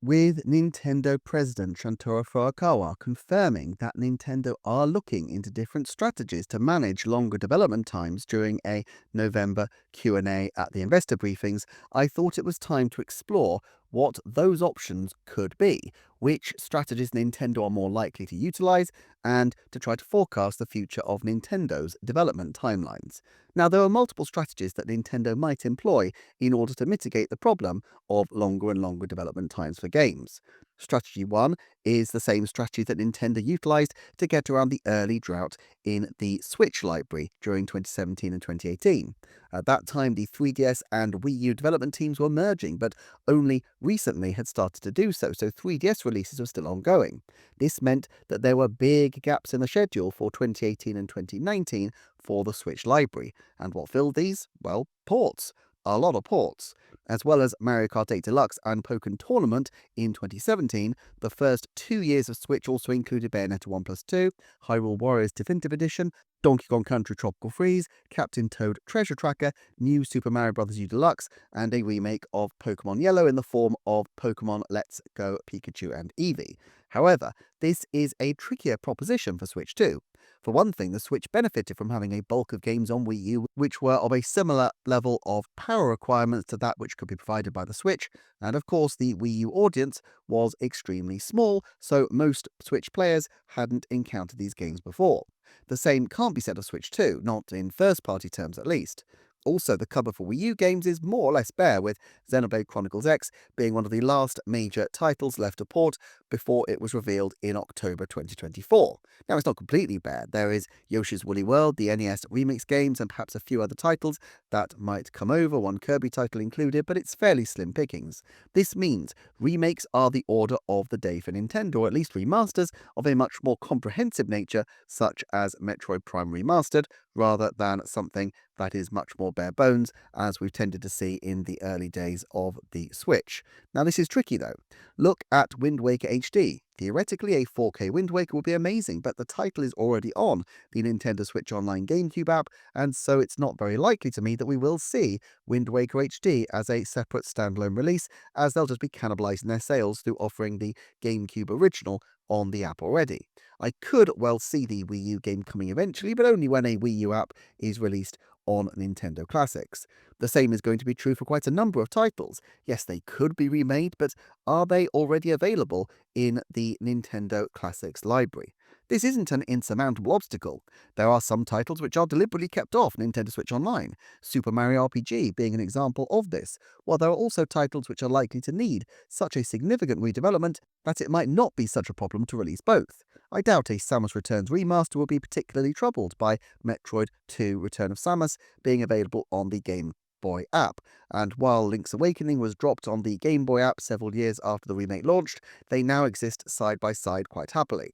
with Nintendo President Shuntaro Furukawa confirming that Nintendo are looking into different strategies to manage longer development times during a November Q&A at the investor briefings, I thought it was time to explore what those options could be, which strategies Nintendo are more likely to utilize, and to try to forecast the future of Nintendo's development timelines. Now, there are multiple strategies that Nintendo might employ in order to mitigate the problem of longer and longer development times for games. Strategy 1 is the same strategy that Nintendo utilized to get around the early drought in the Switch library during 2017 and 2018. At that time, the 3DS and Wii U development teams were merging, but only recently had started to do so 3DS releases were still ongoing. This meant that there were big gaps in the schedule for 2018 and 2019 for the Switch library. And what filled these? Well, ports. A lot of ports. As well as Mario Kart 8 Deluxe and Pokken Tournament in 2017, the first 2 years of Switch also included Bayonetta 1 Plus 2, Hyrule Warriors Definitive Edition, Donkey Kong Country Tropical Freeze, Captain Toad Treasure Tracker, New Super Mario Bros. U Deluxe, and a remake of Pokemon Yellow in the form of Pokemon Let's Go Pikachu and Eevee. However, this is a trickier proposition for Switch 2. For one thing, the Switch benefited from having a bulk of games on Wii U which were of a similar level of power requirements to that which could be provided by the Switch, and of course the Wii U audience was extremely small, so most Switch players hadn't encountered these games before. The same can't be said of Switch 2, not in first-party terms at least. Also, the cover for Wii U games is more or less bare, with Xenoblade Chronicles X being one of the last major titles left to port before it was revealed in October 2024. Now, it's not completely bare. There is Yoshi's Woolly World, the NES Remix games, and perhaps a few other titles that might come over, one Kirby title included, but it's fairly slim pickings. This means remakes are the order of the day for Nintendo, or at least remasters of a much more comprehensive nature, such as Metroid Prime Remastered, rather than something that is much more bare bones, as we've tended to see in the early days of the Switch. Now, this is tricky though. Look at Wind Waker HD. Theoretically, a 4K Wind Waker would be amazing, but the title is already on the Nintendo Switch Online GameCube app, and so it's not very likely to me that we will see Wind Waker HD as a separate standalone release, as they'll just be cannibalizing their sales through offering the GameCube original on the app already. I could well see the Wii U game coming eventually, but only when a Wii U app is released on Nintendo Classics. The same is going to be true for quite a number of titles. Yes, they could be remade, but are they already available in the Nintendo Classics library? This isn't an insurmountable obstacle. There are some titles which are deliberately kept off Nintendo Switch Online, Super Mario RPG being an example of this, while there are also titles which are likely to need such a significant redevelopment that it might not be such a problem to release both. I doubt a Samus Returns remaster will be particularly troubled by Metroid 2 Return of Samus being available on the Game Boy app, and while Link's Awakening was dropped on the Game Boy app several years after the remake launched, they now exist side by side quite happily.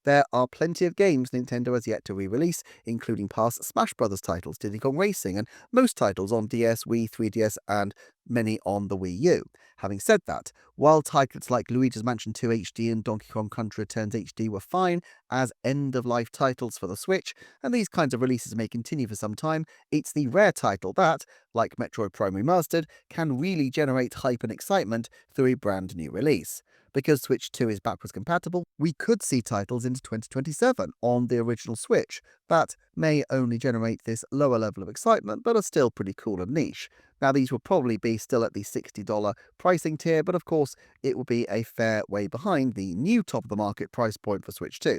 There are plenty of games Nintendo has yet to re-release, including past Smash Bros. Titles, Diddy Kong Racing, and most titles on DS, Wii, 3DS, and many on the Wii U. Having said that, while titles like Luigi's Mansion 2 HD and Donkey Kong Country Returns HD were fine as end-of-life titles for the Switch, and these kinds of releases may continue for some time, it's the rare title that, like Metroid Prime Remastered, can really generate hype and excitement through a brand new release. Because Switch 2 is backwards compatible, we could see titles into 2027 on the original Switch that may only generate this lower level of excitement, but are still pretty cool and niche. Now, these will probably be still at the $60 pricing tier, but of course, it will be a fair way behind the new top of the market price point for Switch 2.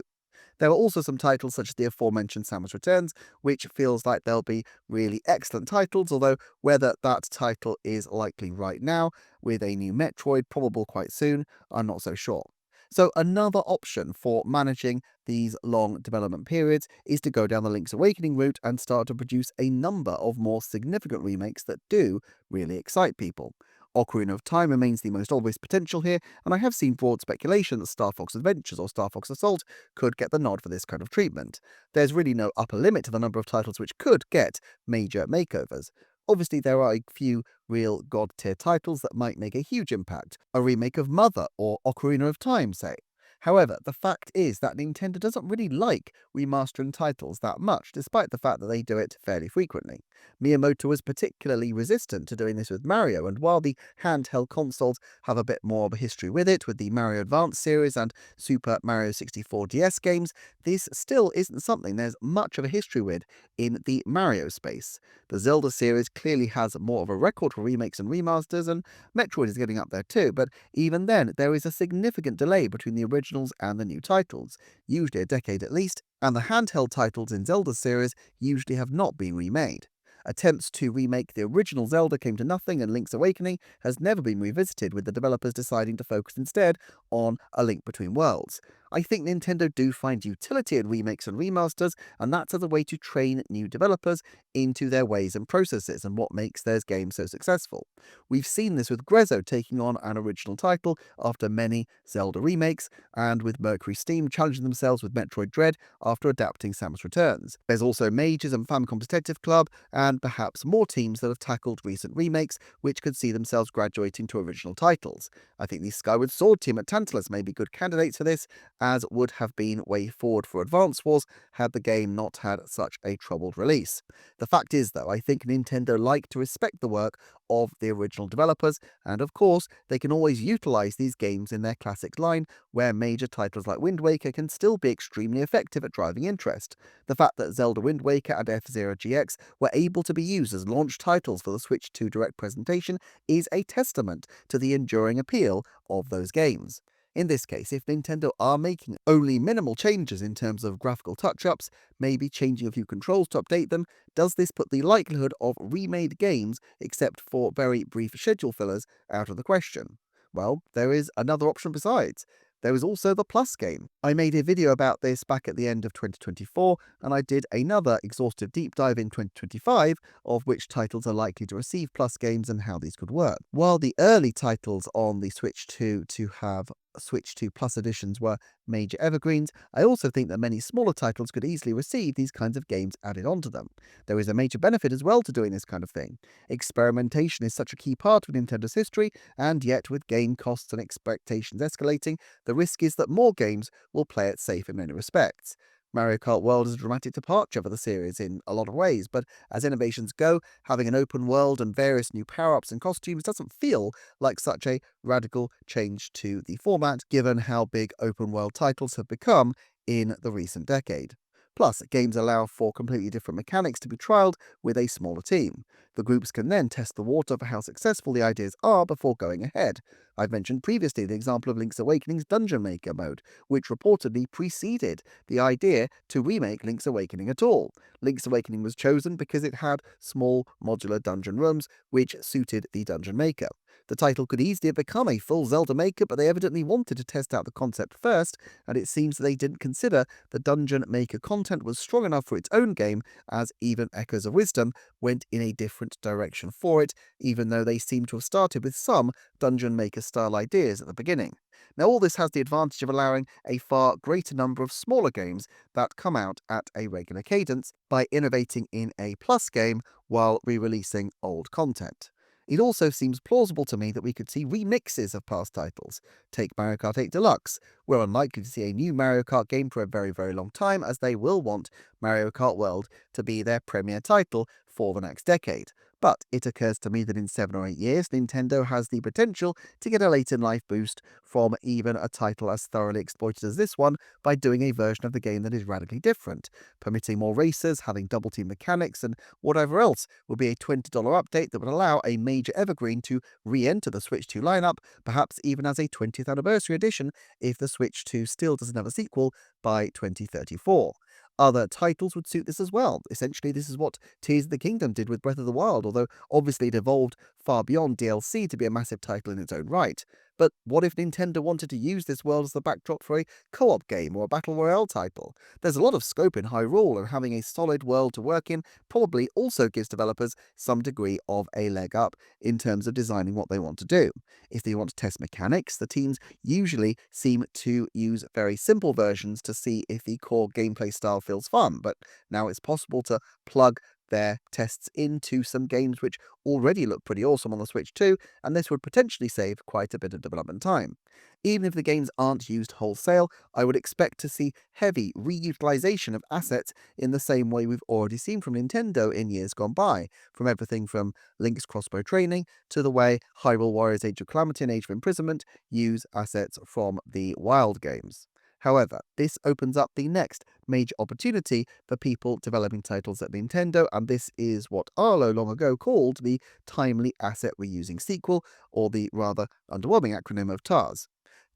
There are also some titles such as the aforementioned Samus Returns, which feels like they'll be really excellent titles, although whether that title is likely right now, with a new Metroid probable quite soon, I'm not so sure. So another option for managing these long development periods is to go down the Link's Awakening route and start to produce a number of more significant remakes that do really excite people. Ocarina of Time remains the most obvious potential here, and I have seen broad speculation that Star Fox Adventures or Star Fox Assault could get the nod for this kind of treatment. There's really no upper limit to the number of titles which could get major makeovers. Obviously, there are a few real god-tier titles that might make a huge impact. A remake of Mother or Ocarina of Time, say. However, the fact is that Nintendo doesn't really like remastering titles that much, despite the fact that they do it fairly frequently. Miyamoto was particularly resistant to doing this with Mario, and while the handheld consoles have a bit more of a history with it, with the Mario Advance series and Super Mario 64 DS games, this still isn't something there's much of a history with in the Mario space. The Zelda series clearly has more of a record for remakes and remasters, and Metroid is getting up there too, but even then, there is a significant delay between the originals and the new titles, usually a decade at least, and the handheld titles in Zelda's series usually have not been remade. Attempts to remake the original Zelda came to nothing, and Link's Awakening has never been revisited, with the developers deciding to focus instead on A Link Between Worlds. I think Nintendo do find utility in remakes and remasters, and that's as a way to train new developers into their ways and processes and what makes their game so successful. We've seen this with Grezzo taking on an original title after many Zelda remakes, and with Mercury Steam challenging themselves with Metroid Dread after adapting Samus Returns. There's also Mages and Famicom Detective Club, and perhaps more teams that have tackled recent remakes which could see themselves graduating to original titles. I think the Skyward Sword team at Tantalus may be good candidates for this, as would have been Way Forward for Advance Wars had the game not had such a troubled release. The fact is, though, I think Nintendo like to respect the work of the original developers, and of course, they can always utilize these games in their classics line, where major titles like Wind Waker can still be extremely effective at driving interest. The fact that Zelda Wind Waker and F-Zero GX were able to be used as launch titles for the Switch 2 Direct presentation is a testament to the enduring appeal of those games. In this case, if Nintendo are making only minimal changes in terms of graphical touch-ups, maybe changing a few controls to update them, does this put the likelihood of remade games, except for very brief schedule fillers, out of the question? Well, there is another option besides. There is also the Plus game. I made a video about this back at the end of 2024, and I did another exhaustive deep dive in 2025 of which titles are likely to receive Plus games and how these could work. While the early titles on the Switch 2 to have Switch 2 Plus editions were major evergreens, I also think that many smaller titles could easily receive these kinds of games added onto them. There is a major benefit as well to doing this kind of thing. Experimentation is such a key part of Nintendo's history, and yet with game costs and expectations escalating, the risk is that more games will play it safe in many respects. Mario Kart World is a dramatic departure for the series in a lot of ways, but as innovations go, having an open world and various new power-ups and costumes doesn't feel like such a radical change to the format, given how big open world titles have become in the recent decade. Plus, games allow for completely different mechanics to be trialled with a smaller team. The groups can then test the water for how successful the ideas are before going ahead. I've mentioned previously the example of Link's Awakening's Dungeon Maker mode, which reportedly preceded the idea to remake Link's Awakening at all. Link's Awakening was chosen because it had small modular dungeon rooms, which suited the Dungeon Maker. The title could easily have become a full Zelda Maker, but they evidently wanted to test out the concept first, and it seems that they didn't consider the Dungeon Maker content was strong enough for its own game, as even Echoes of Wisdom went in a different direction for it, even though they seem to have started with some Dungeon Maker style ideas at the beginning. Now, all this has the advantage of allowing a far greater number of smaller games that come out at a regular cadence by innovating in a Plus game while re-releasing old content. It also seems plausible to me that we could see remixes of past titles. Take Mario Kart 8 Deluxe. We're unlikely to see a new Mario Kart game for a very, very long time, as they will want Mario Kart World to be their premier title for the next decade. But it occurs to me that in 7 or 8 years, Nintendo has the potential to get a late in life boost from even a title as thoroughly exploited as this one by doing a version of the game that is radically different, permitting more racers, having double team mechanics, and whatever else will be a $20 update that would allow a major evergreen to re-enter the Switch 2 lineup, perhaps even as a 20th anniversary edition if the Switch 2 still doesn't have a sequel by 2034. Other titles would suit this as well. Essentially, this is what Tears of the Kingdom did with Breath of the Wild, although obviously it evolved far beyond DLC to be a massive title in its own right. But what if Nintendo wanted to use this world as the backdrop for a co-op game or a Battle Royale title? There's a lot of scope in Hyrule, and having a solid world to work in probably also gives developers some degree of a leg up in terms of designing what they want to do. If they want to test mechanics, the teams usually seem to use very simple versions to see if the core gameplay style feels fun, but now it's possible to plug their tests into some games which already look pretty awesome on the Switch too, and this would potentially save quite a bit of development time. Even if the games aren't used wholesale, I would expect to see heavy reutilization of assets in the same way we've already seen from Nintendo in years gone by, from everything from Link's crossbow training to the way Hyrule Warriors Age of Calamity and Age of Imprisonment use assets from the Wild games. However, this opens up the next major opportunity for people developing titles at Nintendo, and this is what Arlo long ago called the Timely Asset Reusing Sequel, or the rather underwhelming acronym of TARS.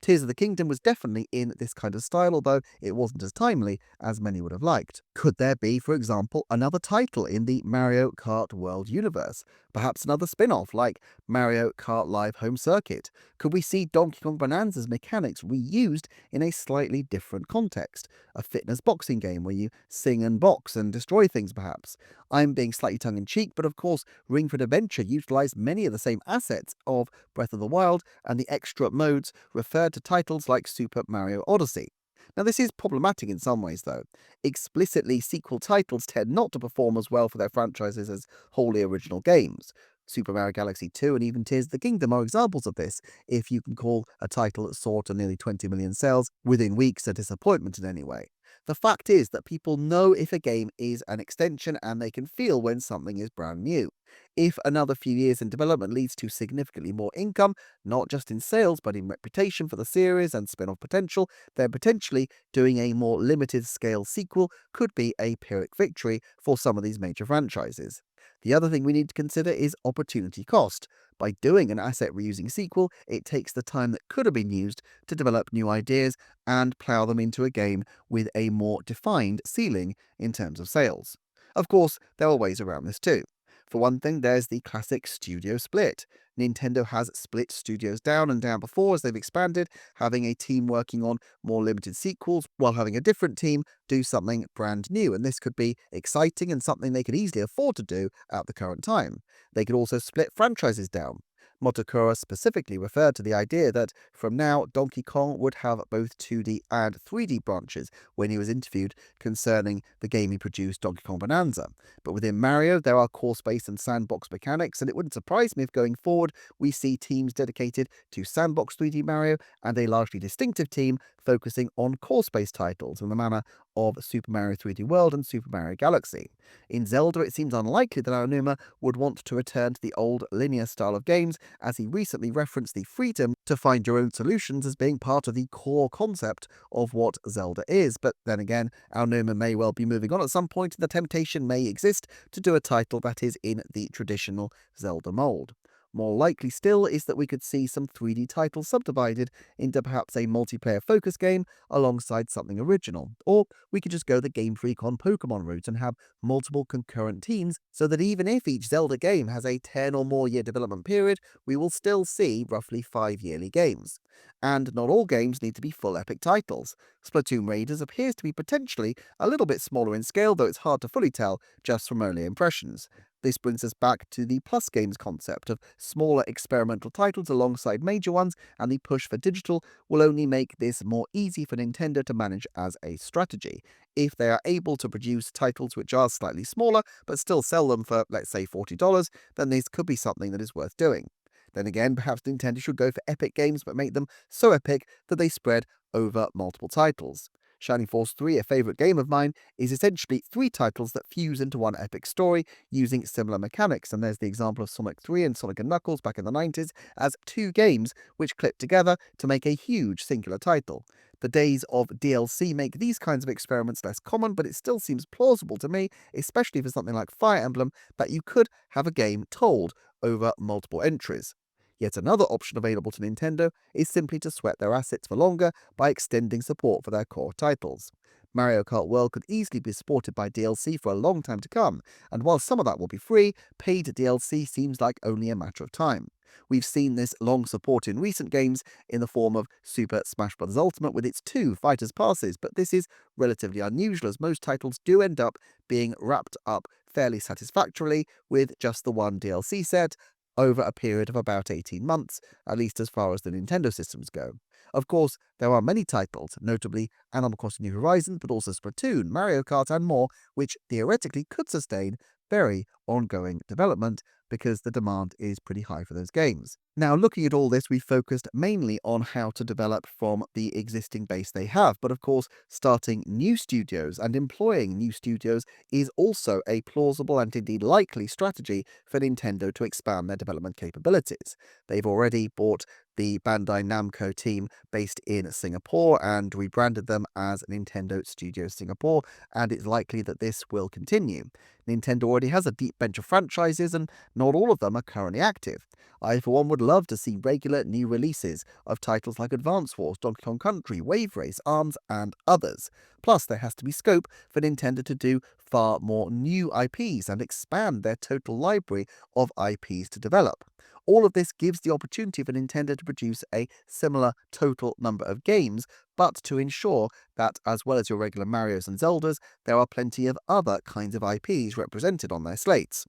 Tears of the Kingdom was definitely in this kind of style, although it wasn't as timely as many would have liked. Could there be, for example, another title in the Mario Kart World universe? Perhaps another spin-off like Mario Kart Live Home Circuit? Could we see Donkey Kong Bonanza's mechanics reused in a slightly different context? A fitness boxing game where you sing and box and destroy things, perhaps? I'm being slightly tongue-in-cheek, but of course, Ring Fit Adventure utilised many of the same assets of Breath of the Wild, and the extra modes referred to titles like Super Mario Odyssey. Now, this is problematic in some ways, though. Explicitly sequel titles tend not to perform as well for their franchises as wholly original games. Super Mario Galaxy 2 and even Tears of the Kingdom are examples of this, if you can call a title that soared to nearly 20 million sales within weeks a disappointment in any way. The fact is that people know if a game is an extension, and they can feel when something is brand new. If another few years in development leads to significantly more income, not just in sales but in reputation for the series and spin-off potential, then potentially doing a more limited scale sequel could be a Pyrrhic victory for some of these major franchises. The other thing we need to consider is opportunity cost. By doing an asset reusing sequel, it takes the time that could have been used to develop new ideas and plough them into a game with a more defined ceiling in terms of sales. Of course, there are ways around this too. For one thing, there's the classic studio split. Nintendo has split studios down and down before as they've expanded, having a team working on more limited sequels while having a different team do something brand new, and this could be exciting and something they could easily afford to do at the current time. They could also split franchises down. Motokura specifically referred to the idea that from now Donkey Kong would have both 2D and 3D branches when he was interviewed concerning the game he produced, Donkey Kong Bonanza. But within Mario, there are core-space and sandbox mechanics, and it wouldn't surprise me if going forward we see teams dedicated to sandbox 3D Mario and a largely distinctive team focusing on core-space titles in the manner of Super Mario 3D World and Super Mario Galaxy. In Zelda, it seems unlikely that Aonuma would want to return to the old linear style of games, as he recently referenced the freedom to find your own solutions as being part of the core concept of what Zelda is. But then again, Aonuma may well be moving on at some point, and the temptation may exist to do a title that is in the traditional Zelda mold. More likely still is that we could see some 3D titles subdivided into perhaps a multiplayer focus game alongside something original. Or we could just go the Game Freak on Pokemon route and have multiple concurrent teams, so that even if each Zelda game has a 10 or more year development period, we will still see roughly 5 yearly games. And not all games need to be full epic titles. Splatoon Raiders appears to be potentially a little bit smaller in scale, though it's hard to fully tell just from early impressions. This brings us back to the Plus Games concept of smaller experimental titles alongside major ones, and the push for digital will only make this more easy for Nintendo to manage as a strategy. If they are able to produce titles which are slightly smaller, but still sell them for, let's say, $40, then this could be something that is worth doing. Then again, perhaps Nintendo should go for epic games, but make them so epic that they spread over multiple titles. Shining Force 3, a favourite game of mine, is essentially 3 titles that fuse into one epic story using similar mechanics, and there's the example of Sonic 3 and Sonic & Knuckles back in the 90s as 2 games which clipped together to make a huge singular title. The days of DLC make these kinds of experiments less common, but it still seems plausible to me, especially for something like Fire Emblem, that you could have a game told over multiple entries. Yet another option available to Nintendo is simply to sweat their assets for longer by extending support for their core titles. Mario Kart World could easily be supported by DLC for a long time to come, and while some of that will be free, paid DLC seems like only a matter of time. We've seen this long support in recent games in the form of Super Smash Bros. Ultimate with its 2 Fighters Passes, but this is relatively unusual as most titles do end up being wrapped up fairly satisfactorily with just the one DLC set over a period of about 18 months, at least as far as the Nintendo systems go. Of course, there are many titles, notably Animal Crossing New Horizons, but also Splatoon, Mario Kart and more, which theoretically could sustain very ongoing development because the demand is pretty high for those games. Now, looking at all this, we focused mainly on how to develop from the existing base they have, but of course, starting new studios and employing new studios is also a plausible and indeed likely strategy for Nintendo to expand their development capabilities. They've already bought the Bandai Namco team based in Singapore and rebranded them as Nintendo Studios Singapore, and it's likely that this will continue. Nintendo already has a deep bench of franchises, and not all of them are currently active. I, for one, would love to see regular new releases of titles like Advance Wars, Donkey Kong Country, Wave Race, ARMS, and others. Plus, there has to be scope for Nintendo to do far more new IPs and expand their total library of IPs to develop. All of this gives the opportunity for Nintendo to produce a similar total number of games, but to ensure that, as well as your regular Marios and Zeldas, there are plenty of other kinds of IPs represented on their slates.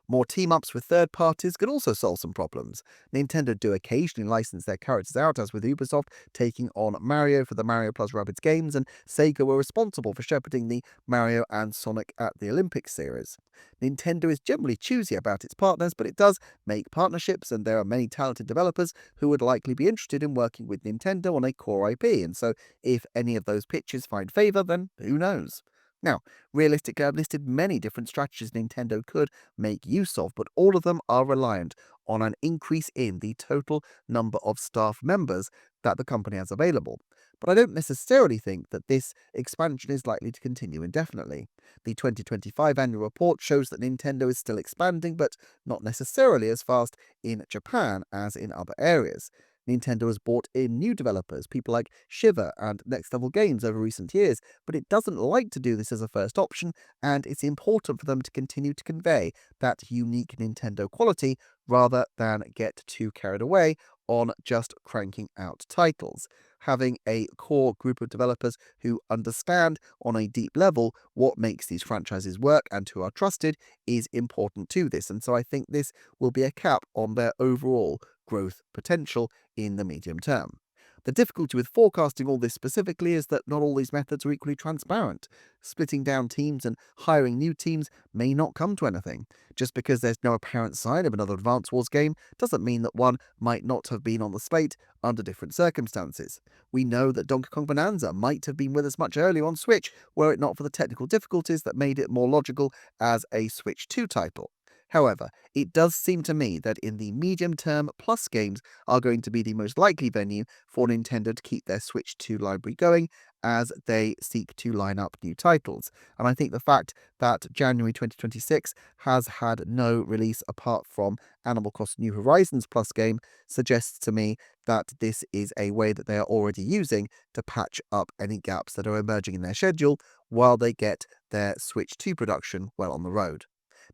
More team-ups with third parties could also solve some problems. Nintendo do occasionally license their characters out, as with Ubisoft taking on Mario for the Mario plus Rabbids games, and Sega were responsible for shepherding the Mario and Sonic at the Olympics series. Nintendo is generally choosy about its partners, but it does make partnerships, and there are many talented developers who would likely be interested in working with Nintendo on a core IP, and so if any of those pitches find favour, then who knows? Now, realistically, I've listed many different strategies Nintendo could make use of, but all of them are reliant on an increase in the total number of staff members that the company has available. But I don't necessarily think that this expansion is likely to continue indefinitely. The 2025 annual report shows that Nintendo is still expanding, but not necessarily as fast in Japan as in other areas. Nintendo has brought in new developers, people like Shiver and Next Level Games over recent years, but it doesn't like to do this as a first option, and it's important for them to continue to convey that unique Nintendo quality rather than get too carried away on just cranking out titles. Having a core group of developers who understand on a deep level what makes these franchises work and who are trusted is important to this, and so I think this will be a cap on their overall growth potential in the medium term. The difficulty with forecasting all this specifically is that not all these methods are equally transparent. Splitting down teams and hiring new teams may not come to anything. Just because there's no apparent sign of another Advance Wars game doesn't mean that one might not have been on the slate under different circumstances. We know that Donkey Kong Bonanza might have been with us much earlier on Switch, were it not for the technical difficulties that made it more logical as a Switch 2 title. However, it does seem to me that in the medium term, Plus games are going to be the most likely venue for Nintendo to keep their Switch 2 library going as they seek to line up new titles. And I think the fact that January 2026 has had no release apart from Animal Crossing New Horizons Plus game suggests to me that this is a way that they are already using to patch up any gaps that are emerging in their schedule while they get their Switch 2 production well on the road.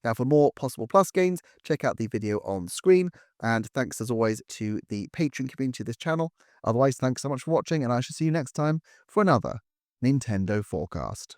Now, for more possible Plus games, check out the video on screen, and thanks as always to the Patreon community of this channel. Otherwise, thanks so much for watching, and I shall see you next time for another Nintendo Forecast.